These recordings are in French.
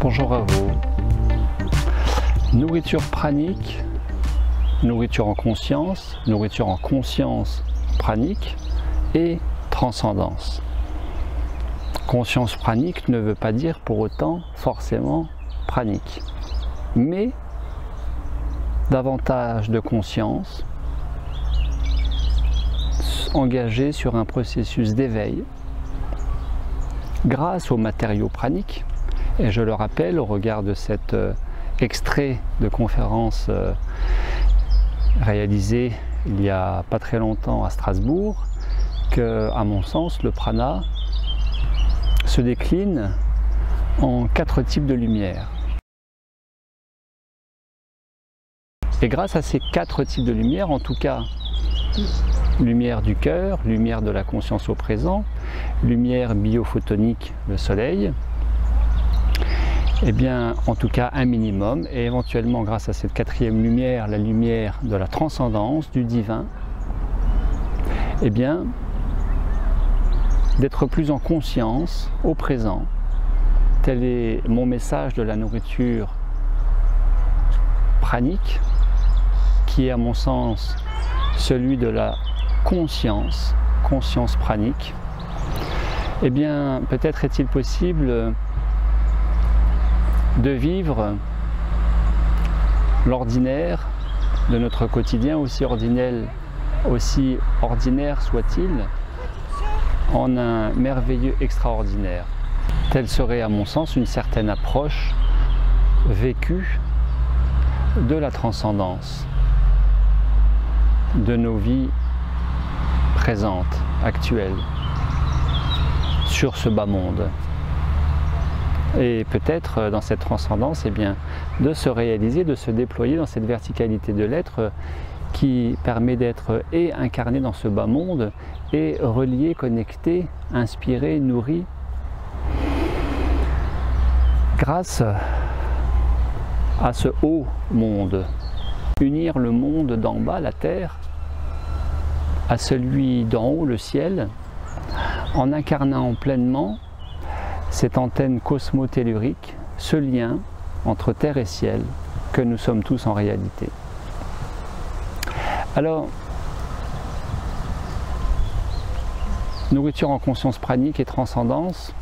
Bonjour à vous. Nourriture pranique, nourriture en conscience pranique et transcendance. Conscience pranique ne veut pas dire pour autant forcément pranique, mais davantage de conscience engagée sur un processus d'éveil grâce aux matériaux praniques. Et je le rappelle au regard de cet extrait de conférence réalisé il n'y a pas très longtemps à Strasbourg, que, à mon sens, le prana se décline en 4 types de lumière. Et grâce à ces 4 types de lumière, en tout cas, lumière du cœur, lumière de la conscience au présent, lumière biophotonique, le soleil, eh bien, en tout cas, un minimum, et éventuellement, grâce à cette 4e lumière, la lumière de la transcendance, du divin, eh bien, d'être plus en conscience, au présent. Tel est mon message de la nourriture pranique, qui est à mon sens celui de la conscience pranique. Eh bien, peut-être est-il possible de vivre l'ordinaire de notre quotidien, aussi ordinaire soit-il, en un merveilleux extraordinaire. Telle serait à mon sens une certaine approche vécue de la transcendance, de nos vies présentes, actuelles, sur ce bas monde. Et peut-être dans cette transcendance, eh bien, de se réaliser, de se déployer dans cette verticalité de l'être qui permet d'être et incarné dans ce bas monde et relié, connecté, inspiré, nourri grâce à ce haut monde. Unir le monde d'en bas, la terre, à celui d'en haut, le ciel, en incarnant pleinement cette antenne cosmotellurique, ce lien entre terre et ciel que nous sommes tous en réalité. Alors, nourriture en conscience pranique et transcendance,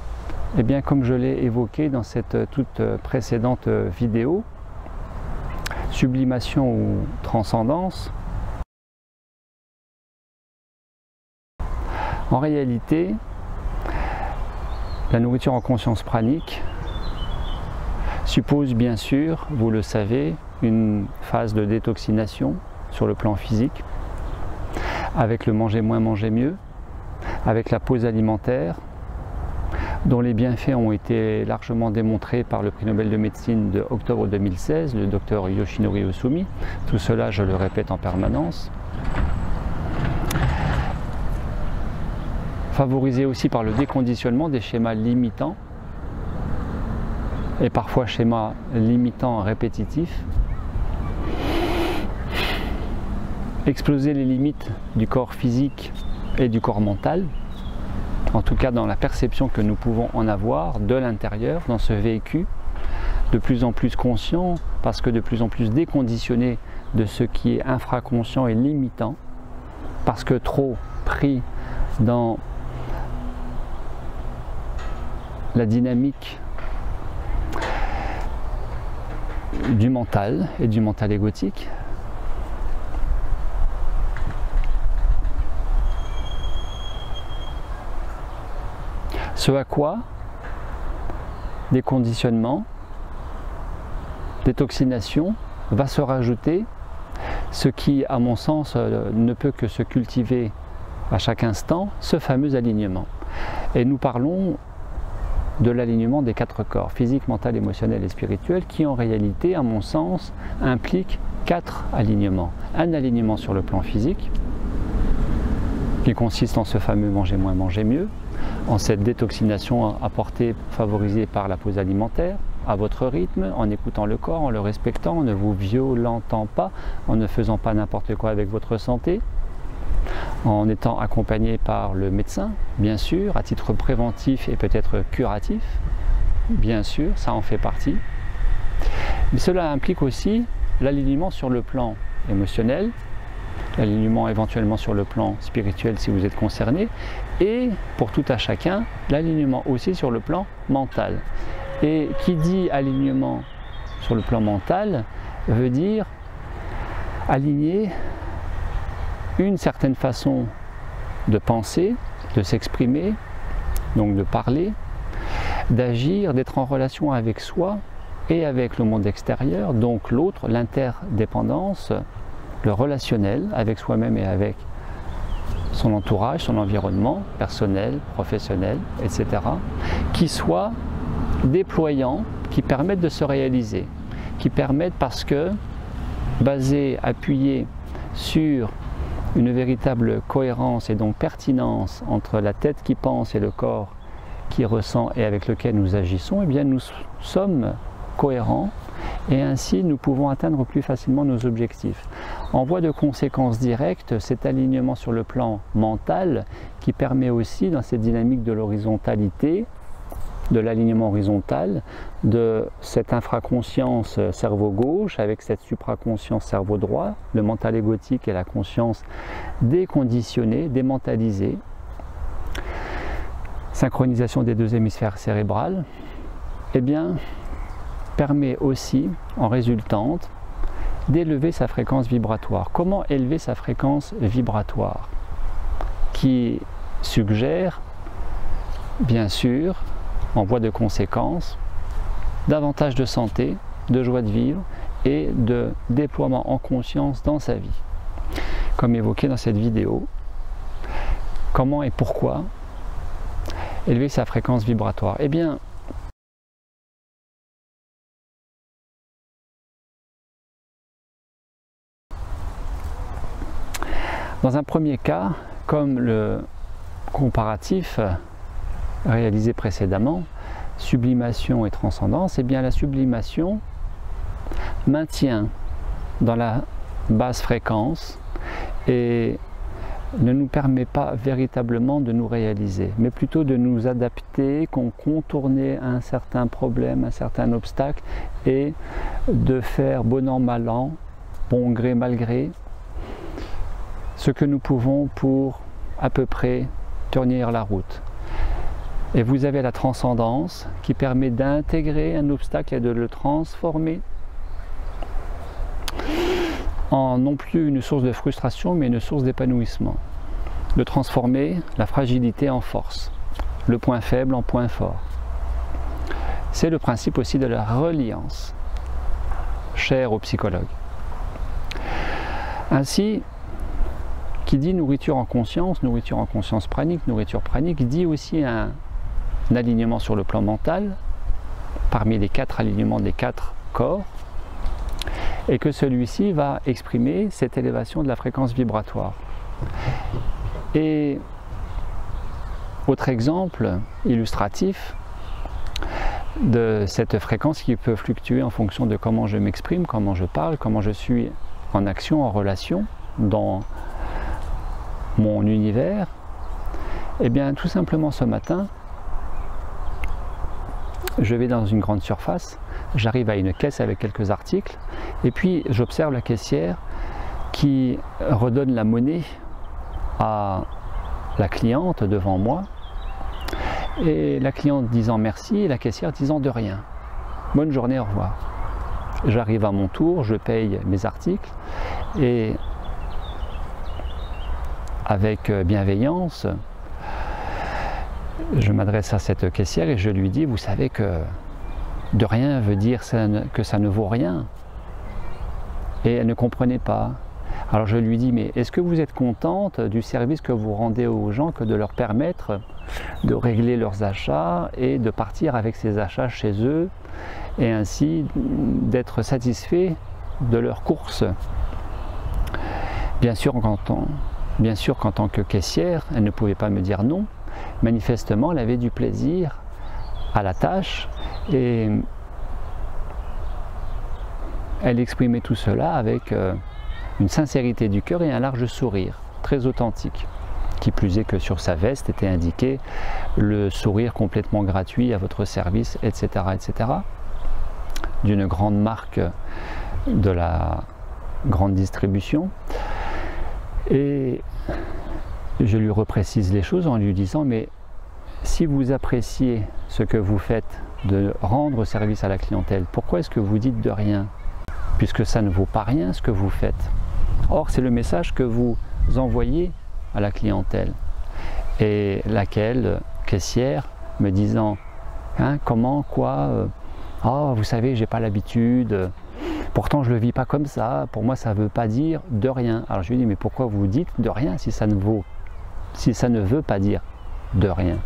eh bien comme je l'ai évoqué dans cette toute précédente vidéo, sublimation ou transcendance, en réalité, la nourriture en conscience pranique suppose bien sûr, vous le savez, une phase de détoxination sur le plan physique, avec le manger moins, manger mieux, avec la pause alimentaire, dont les bienfaits ont été largement démontrés par le prix Nobel de médecine de octobre 2016, le docteur Yoshinori Ohsumi. Tout cela, je le répète en permanence. Favorisé aussi par le déconditionnement des schémas limitants, et parfois schémas limitants répétitifs. Exploser les limites du corps physique et du corps mental, en tout cas dans la perception que nous pouvons en avoir de l'intérieur, dans ce vécu, de plus en plus conscient, parce que de plus en plus déconditionné de ce qui est infraconscient et limitant, parce que trop pris dans la dynamique du mental et du mental égotique. Ce à quoi des conditionnements, détoxination, va se rajouter ce qui, à mon sens, ne peut que se cultiver à chaque instant, ce fameux alignement. Et nous parlons de l'alignement des 4 corps, physique, mental, émotionnel et spirituel, qui en réalité, à mon sens, implique 4 alignements. Un alignement sur le plan physique, qui consiste en ce fameux manger moins, manger mieux, en cette détoxination apportée, favorisée par la pause alimentaire, à votre rythme, en écoutant le corps, en le respectant, en ne vous violentant pas, en ne faisant pas n'importe quoi avec votre santé, en étant accompagné par le médecin, bien sûr, à titre préventif et peut-être curatif, bien sûr, ça en fait partie. Mais cela implique aussi l'alignement sur le plan émotionnel, l'alignement éventuellement sur le plan spirituel si vous êtes concerné, et pour tout à chacun, l'alignement aussi sur le plan mental. Et qui dit alignement sur le plan mental veut dire aligner une certaine façon de penser, de s'exprimer, donc de parler, d'agir, d'être en relation avec soi et avec le monde extérieur, donc l'autre, l'interdépendance, le relationnel avec soi-même et avec son entourage, son environnement personnel, professionnel, etc., qui soit déployant, qui permettent de se réaliser, qui permettent parce que, basé, appuyé sur une véritable cohérence et donc pertinence entre la tête qui pense et le corps qui ressent et avec lequel nous agissons, eh bien nous sommes cohérents et ainsi nous pouvons atteindre plus facilement nos objectifs. En voie de conséquence directe, cet alignement sur le plan mental qui permet aussi dans cette dynamique de l'horizontalité, de l'alignement horizontal, de cette infraconscience cerveau gauche avec cette supraconscience cerveau droit, le mental égotique et la conscience déconditionnée, démentalisée, synchronisation des deux hémisphères cérébrales, eh bien, permet aussi, en résultante, d'élever sa fréquence vibratoire. Comment élever sa fréquence vibratoire? Qui suggère, bien sûr, en voie de conséquence, davantage de santé, de joie de vivre et de déploiement en conscience dans sa vie. Comme évoqué dans cette vidéo, comment et pourquoi élever sa fréquence vibratoire? Eh bien, dans un premier cas, comme le comparatif réalisé précédemment, sublimation et transcendance, eh bien la sublimation maintient dans la basse fréquence et ne nous permet pas véritablement de nous réaliser, mais plutôt de nous adapter, contourner un certain problème, un certain obstacle et de faire bon an mal an, bon gré mal gré, ce que nous pouvons pour à peu près tenir la route. Et vous avez la transcendance qui permet d'intégrer un obstacle et de le transformer en non plus une source de frustration mais une source d'épanouissement. De transformer la fragilité en force, le point faible en point fort. C'est le principe aussi de la reliance, cher aux psychologues. Ainsi, qui dit nourriture en conscience pranique, nourriture pranique, dit aussi un alignement sur le plan mental, parmi les 4 alignements des 4 corps, et que celui-ci va exprimer cette élévation de la fréquence vibratoire. Et autre exemple illustratif de cette fréquence qui peut fluctuer en fonction de comment je m'exprime, comment je parle, comment je suis en action, en relation, dans mon univers, eh bien tout simplement ce matin, je vais dans une grande surface, j'arrive à une caisse avec quelques articles, et puis j'observe la caissière qui redonne la monnaie à la cliente devant moi, et la cliente disant merci, et la caissière disant de rien. Bonne journée, au revoir. J'arrive à mon tour, je paye mes articles, et avec bienveillance, je m'adresse à cette caissière et je lui dis, vous savez que de rien veut dire que ça ne vaut rien. Et elle ne comprenait pas. Alors je lui dis, mais est-ce que vous êtes contente du service que vous rendez aux gens, que de leur permettre de régler leurs achats et de partir avec ces achats chez eux et ainsi d'être satisfaits de leurs courses? Bien sûr qu'en tant que caissière, elle ne pouvait pas me dire non. Manifestement, elle avait du plaisir à la tâche et elle exprimait tout cela avec une sincérité du cœur et un large sourire, très authentique. Qui plus est que sur sa veste était indiqué le sourire complètement gratuit à votre service, etc., etc., d'une grande marque de la grande distribution. Et je lui reprécise les choses en lui disant, mais si vous appréciez ce que vous faites de rendre service à la clientèle, pourquoi est-ce que vous dites de rien? Puisque ça ne vaut pas rien ce que vous faites. Or, c'est le message que vous envoyez à la clientèle, et laquelle caissière me disant hein, comment, quoi, oh vous savez j'ai pas l'habitude, pourtant je le vis pas comme ça, pour moi ça veut pas dire de rien. Alors je lui dis mais pourquoi vous dites de rien si ça ne veut pas dire de rien,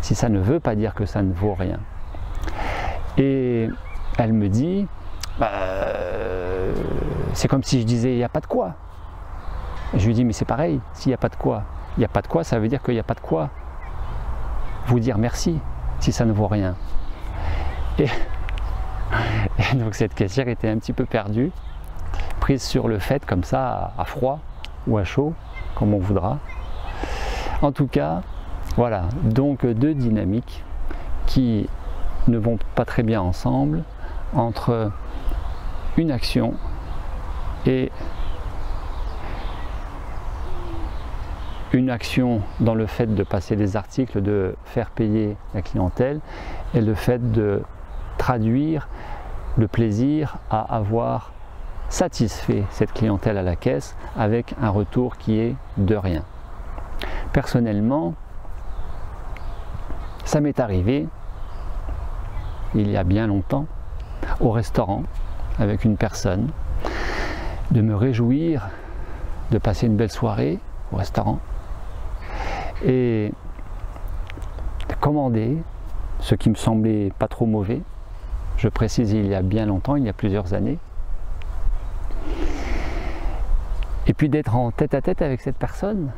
si ça ne veut pas dire que ça ne vaut rien. Et elle me dit c'est comme si je disais il n'y a pas de quoi. Je lui dis mais c'est pareil, s'il n'y a pas de quoi, il n'y a pas de quoi, ça veut dire qu'il n'y a pas de quoi vous dire merci si ça ne vaut rien. Et donc cette caissière était un petit peu perdue, prise sur le fait comme ça, à froid ou à chaud, comme on voudra. En tout cas, voilà, donc deux dynamiques qui ne vont pas très bien ensemble, entre une action et une action dans le fait de passer des articles, de faire payer la clientèle, et le fait de traduire le plaisir à avoir satisfait cette clientèle à la caisse avec un retour qui est de rien. Personnellement, ça m'est arrivé il y a bien longtemps au restaurant avec une personne de me réjouir de passer une belle soirée au restaurant et de commander ce qui me semblait pas trop mauvais. Je précise, il y a bien longtemps, il y a plusieurs années. Et puis d'être en tête à tête avec cette personne,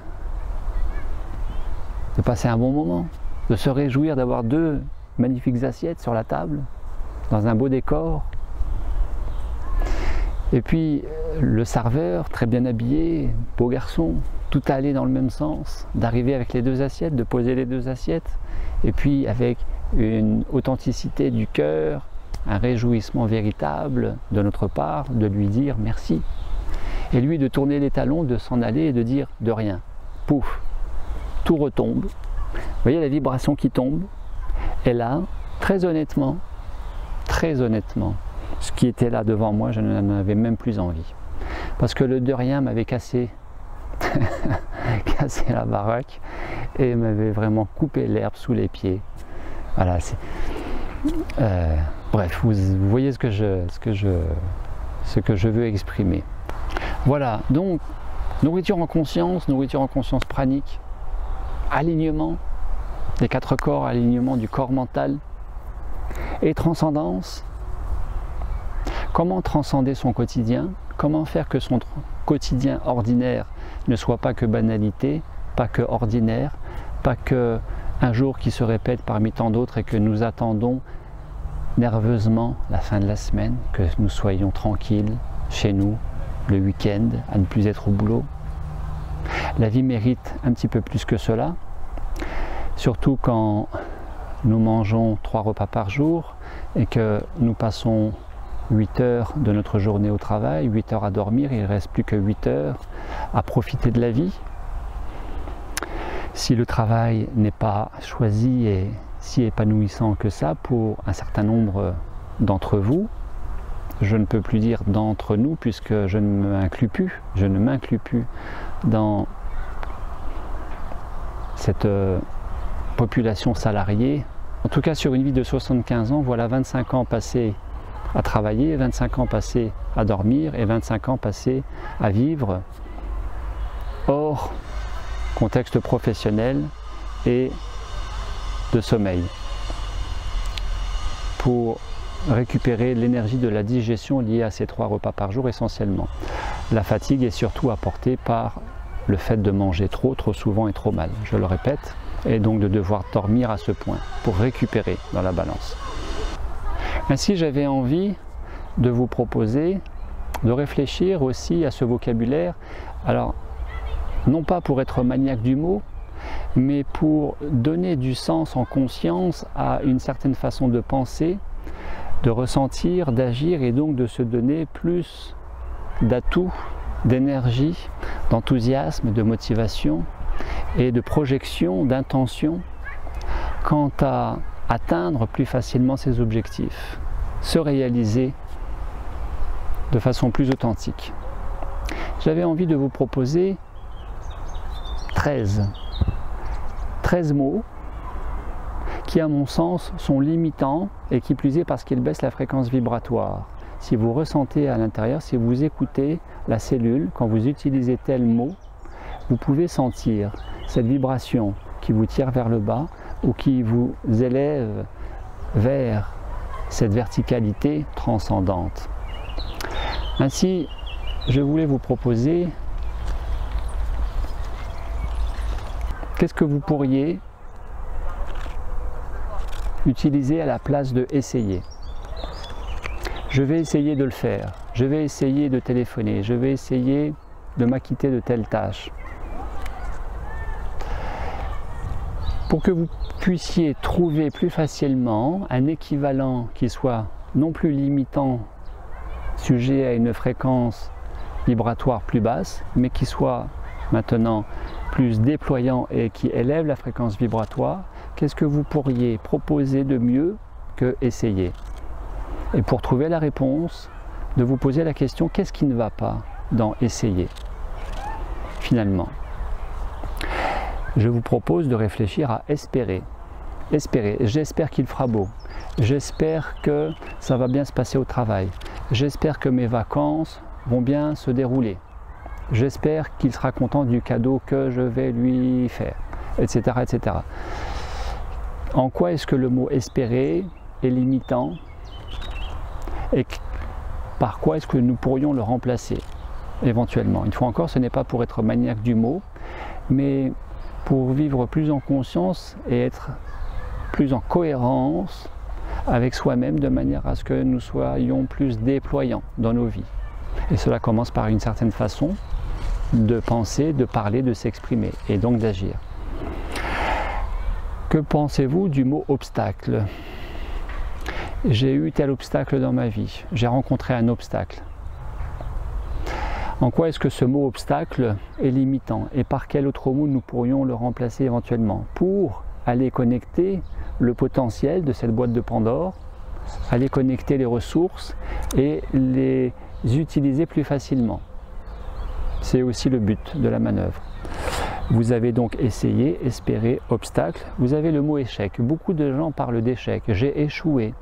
de passer un bon moment, de se réjouir d'avoir deux magnifiques assiettes sur la table, dans un beau décor. Et puis le serveur, très bien habillé, beau garçon, tout allait dans le même sens, d'arriver avec les deux assiettes, de poser les deux assiettes, et puis avec une authenticité du cœur, un réjouissement véritable de notre part, de lui dire merci. Et lui de tourner les talons, de s'en aller et de dire de rien. Pouf, tout retombe. Vous voyez la vibration qui tombe? Et là, très honnêtement, ce qui était là devant moi, je n'en avais même plus envie. Parce que le de rien m'avait cassé, cassé la baraque et m'avait vraiment coupé l'herbe sous les pieds. Voilà, c'est... bref, vous voyez ce que je veux exprimer. Voilà, donc nourriture en conscience pranique, alignement des quatre corps, alignement du corps mental et transcendance. Comment transcender son quotidien? Comment faire que son quotidien ordinaire ne soit pas que banalité, pas que ordinaire, pas que un jour qui se répète parmi tant d'autres et que nous attendons nerveusement la fin de la semaine, que nous soyons tranquilles chez nous le week-end, à ne plus être au boulot. La vie mérite un petit peu plus que cela, surtout quand nous mangeons 3 repas par jour et que nous passons 8 heures de notre journée au travail, 8 heures à dormir, il ne reste plus que 8 heures à profiter de la vie. Si le travail n'est pas choisi et si épanouissant que ça pour un certain nombre d'entre vous, je ne peux plus dire d'entre nous puisque je ne m'inclus plus dans cette population salariée. En tout cas sur une vie de 75 ans, voilà 25 ans passés à travailler, 25 ans passés à dormir et 25 ans passés à vivre hors contexte professionnel et de sommeil pour récupérer l'énergie de la digestion liée à ces 3 repas par jour essentiellement. La fatigue est surtout apportée par le fait de manger trop souvent et trop mal, je le répète, et donc de devoir dormir à ce point pour récupérer dans la balance. Ainsi, j'avais envie de vous proposer de réfléchir aussi à ce vocabulaire. Alors, non pas pour être maniaque du mot, mais pour donner du sens en conscience à une certaine façon de penser, de ressentir, d'agir et donc de se donner plus d'atouts, d'énergie, d'enthousiasme, de motivation et de projection, d'intention quant à atteindre plus facilement ses objectifs, se réaliser de façon plus authentique. J'avais envie de vous proposer 13 mots qui, à mon sens, sont limitants et qui plus est parce qu'ils baissent la fréquence vibratoire. Si vous ressentez à l'intérieur, si vous écoutez la cellule, quand vous utilisez tel mot, vous pouvez sentir cette vibration qui vous tire vers le bas ou qui vous élève vers cette verticalité transcendante. Ainsi, je voulais vous proposer qu'est-ce que vous pourriez utiliser à la place de essayer. Je vais essayer de le faire, je vais essayer de téléphoner, je vais essayer de m'acquitter de telle tâche. Pour que vous puissiez trouver plus facilement un équivalent qui soit non plus limitant, sujet à une fréquence vibratoire plus basse, mais qui soit maintenant plus déployant et qui élève la fréquence vibratoire, qu'est-ce que vous pourriez proposer de mieux que essayer? Et pour trouver la réponse, de vous poser la question, qu'est-ce qui ne va pas dans essayer finalement? Je vous propose de réfléchir à espérer. Espérer, j'espère qu'il fera beau, j'espère que ça va bien se passer au travail, j'espère que mes vacances vont bien se dérouler, j'espère qu'il sera content du cadeau que je vais lui faire, etc. etc. En quoi est-ce que le mot espérer est limitant et par quoi est-ce que nous pourrions le remplacer éventuellement? Une fois encore, ce n'est pas pour être maniaque du mot, mais pour vivre plus en conscience et être plus en cohérence avec soi-même de manière à ce que nous soyons plus déployants dans nos vies. Et cela commence par une certaine façon de penser, de parler, de s'exprimer et donc d'agir. Que pensez-vous du mot obstacle? J'ai eu tel obstacle dans ma vie, j'ai rencontré un obstacle. En quoi est-ce que ce mot obstacle est limitant et par quel autre mot nous pourrions le remplacer éventuellement pour aller connecter le potentiel de cette boîte de Pandore, aller connecter les ressources et les utiliser plus facilement. C'est aussi le but de la manœuvre. Vous avez donc essayé, espéré, obstacle. Vous avez le mot échec. Beaucoup de gens parlent d'échec. J'ai échoué.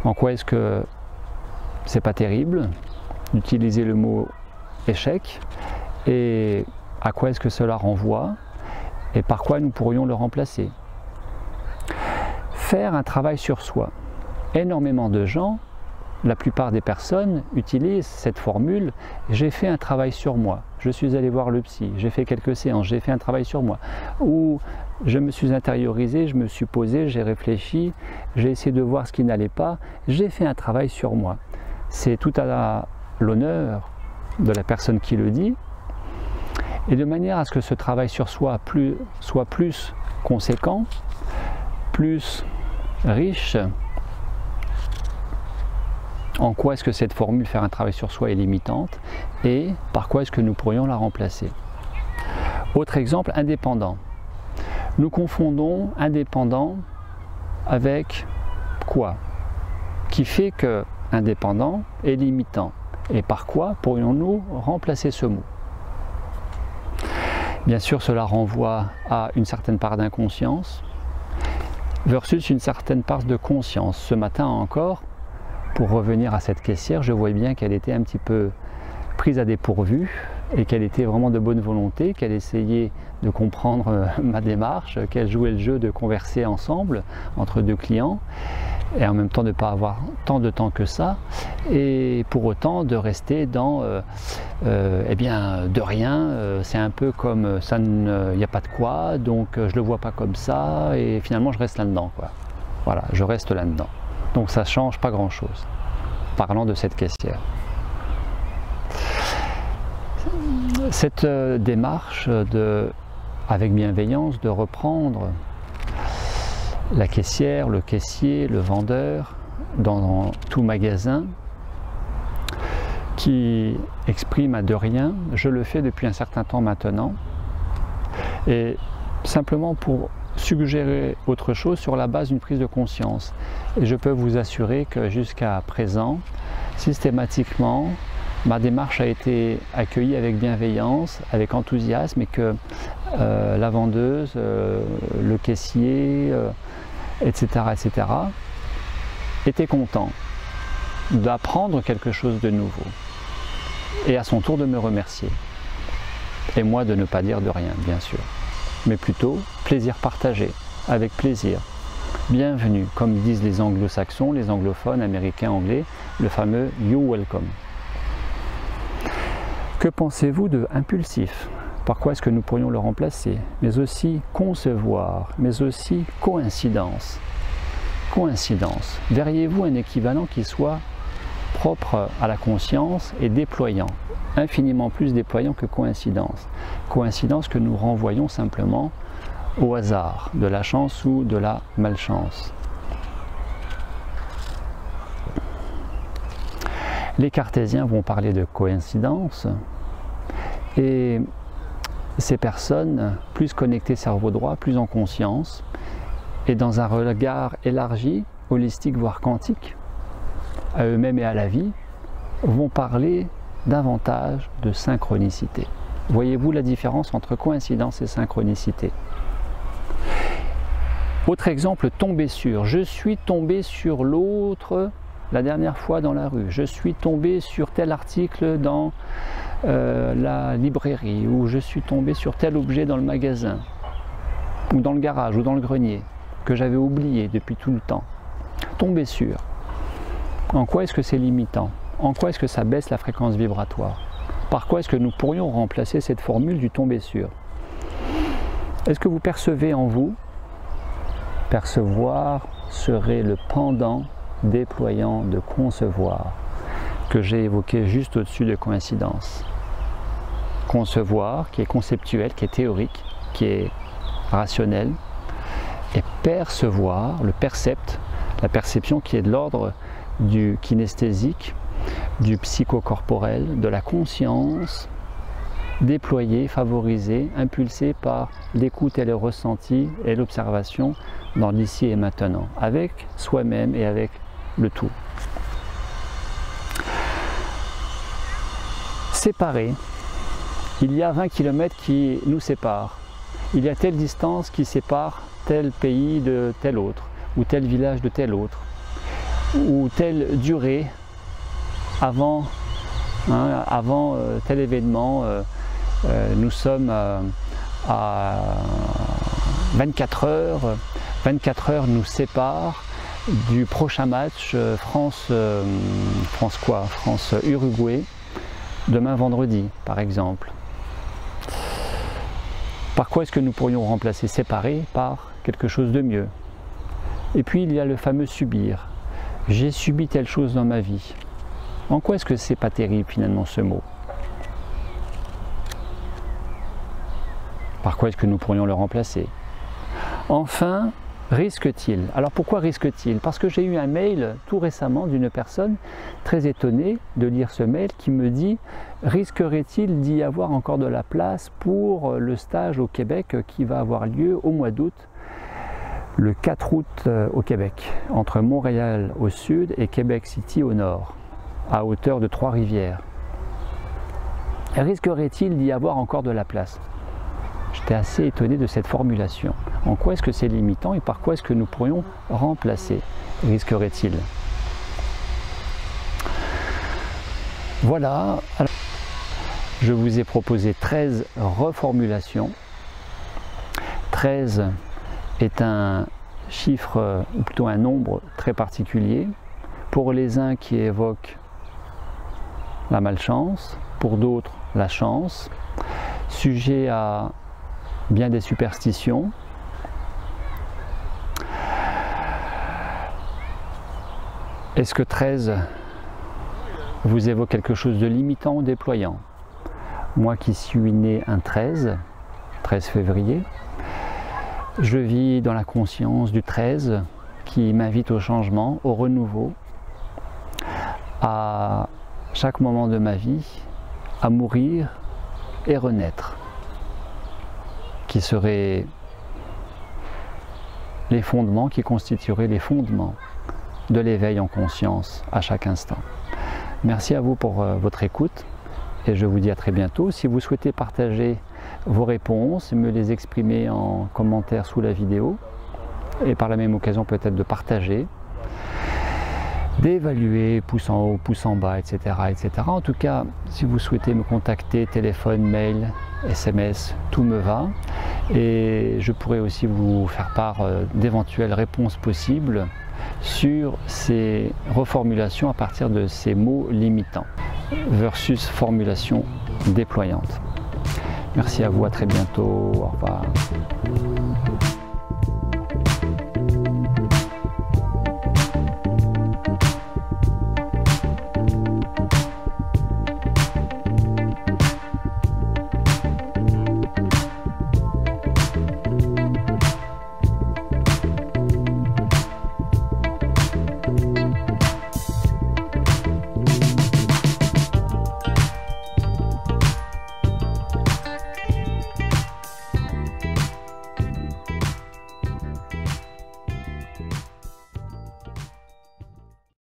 En quoi est-ce que c'est pas terrible d'utiliser le mot échec et à quoi est-ce que cela renvoie et par quoi nous pourrions le remplacer? Faire un travail sur soi. Énormément de gens, la plupart des personnes utilisent cette formule « j'ai fait un travail sur moi, je suis allé voir le psy, j'ai fait quelques séances, j'ai fait un travail sur moi » ou « je me suis intériorisé, je me suis posé, j'ai réfléchi, j'ai essayé de voir ce qui n'allait pas, j'ai fait un travail sur moi ». C'est tout à l'honneur de la personne qui le dit et de manière à ce que ce travail sur soi soit plus conséquent, plus riche. En quoi est-ce que cette formule faire un travail sur soi est limitante et par quoi est-ce que nous pourrions la remplacer? Autre exemple, indépendant. Nous confondons indépendant avec quoi? Qui fait que indépendant est limitant et par quoi pourrions-nous remplacer ce mot? Bien sûr, cela renvoie à une certaine part d'inconscience versus une certaine part de conscience. Ce matin encore, pour revenir à cette caissière, je voyais bien qu'elle était un petit peu prise à dépourvu et qu'elle était vraiment de bonne volonté, qu'elle essayait de comprendre ma démarche, qu'elle jouait le jeu de converser ensemble entre deux clients et en même temps de ne pas avoir tant de temps que ça et pour autant de rester dans eh bien de rien, c'est un peu comme ça, il n'y a pas de quoi, donc je le vois pas comme ça et finalement je reste là-dedans quoi. Voilà, je reste là-dedans. Donc ça change pas grand-chose. Parlant de cette caissière. Cette démarche avec bienveillance de reprendre la caissière, le caissier, le vendeur dans tout magasin qui exprime à de rien, je le fais depuis un certain temps maintenant, et simplement pour suggérer autre chose sur la base d'une prise de conscience. Et je peux vous assurer que jusqu'à présent, systématiquement, ma démarche a été accueillie avec bienveillance, avec enthousiasme, et que la vendeuse, le caissier, etc., était content d'apprendre quelque chose de nouveau, et à son tour de me remercier. Et moi de ne pas dire de rien, bien sûr, mais plutôt plaisir partagé, avec plaisir. Bienvenue, comme disent les anglo-saxons, les anglophones, américains, anglais, le fameux « you're welcome ». Que pensez-vous de impulsif? Par quoi est-ce que nous pourrions le remplacer? Mais aussi concevoir, mais aussi coïncidence. Coïncidence. Verriez-vous un équivalent qui soit propre à la conscience et déployant, infiniment plus déployant que coïncidence. Coïncidence que nous renvoyons simplement au hasard, de la chance ou de la malchance. Les cartésiens vont parler de coïncidence, et ces personnes, plus connectées cerveau droit, plus en conscience, et dans un regard élargi, holistique, voire quantique, à eux-mêmes et à la vie, vont parler davantage de synchronicité. Voyez-vous la différence entre coïncidence et synchronicité? Autre exemple, tomber sur. Je suis tombé sur l'autre la dernière fois dans la rue. Je suis tombé sur tel article dans la librairie, ou je suis tombé sur tel objet dans le magasin, ou dans le garage, ou dans le grenier, que j'avais oublié depuis tout le temps. Tomber sur. En quoi est-ce que c'est limitant? En quoi est-ce que ça baisse la fréquence vibratoire? Par quoi est-ce que nous pourrions remplacer cette formule du tomber sur? Est-ce que vous percevez en vous? Percevoir serait le pendant déployant de concevoir, que j'ai évoqué juste au-dessus de coïncidence. Concevoir, qui est conceptuel, qui est théorique, qui est rationnel, et percevoir, le percept, la perception qui est de l'ordre du kinesthésique, du psychocorporel, de la conscience, déployée, favorisée, impulsée par l'écoute et le ressenti et l'observation dans l'ici et maintenant, avec soi-même et avec le tout. Séparés, il y a 20 km qui nous séparent. Il y a telle distance qui sépare tel pays de tel autre, ou tel village de tel autre, ou telle durée avant, tel événement. Nous sommes à 24 heures. 24 heures nous séparent du prochain match France-Uruguay, demain vendredi par exemple. Par quoi est-ce que nous pourrions remplacer séparé par quelque chose de mieux? Et puis il y a le fameux subir. J'ai subi telle chose dans ma vie. En quoi est-ce que c'est pas terrible finalement ce mot? Par quoi est-ce que nous pourrions le remplacer? Enfin, risque-t-il? Alors pourquoi risque-t-il? Parce que j'ai eu un mail tout récemment d'une personne très étonnée de lire ce mail qui me dit: risquerait-il d'y avoir encore de la place pour le stage au Québec qui va avoir lieu au mois d'août, le 4 août au Québec, entre Montréal au sud et Québec City au nord, à hauteur de Trois-Rivières? Risquerait-il d'y avoir encore de la place? J'étais assez étonné de cette formulation. En quoi est-ce que c'est limitant et par quoi est-ce que nous pourrions remplacer? Risquerait-il? Voilà, alors, je vous ai proposé 13 reformulations. 13 est un chiffre, ou plutôt un nombre très particulier, pour les uns qui évoquent la malchance, pour d'autres la chance, sujet à bien des superstitions. Est-ce que 13 vous évoque quelque chose de limitant ou déployant? moi qui suis né un 13 février, je vis dans la conscience du 13 qui m'invite au changement, au renouveau, à chaque moment de ma vie, à mourir et renaître, qui seraient les fondements, qui constitueraient les fondements de l'éveil en conscience à chaque instant. Merci à vous pour votre écoute et je vous dis à très bientôt. Si vous souhaitez partager vos réponses, me les exprimer en commentaire sous la vidéo et par la même occasion peut-être de partager, d'évaluer, pouce en haut, pouce en bas, etc., etc. En tout cas, si vous souhaitez me contacter, téléphone, mail, SMS, tout me va. Et je pourrais aussi vous faire part d'éventuelles réponses possibles sur ces reformulations à partir de ces mots limitants versus formulation déployante. Merci à vous, à très bientôt, au revoir.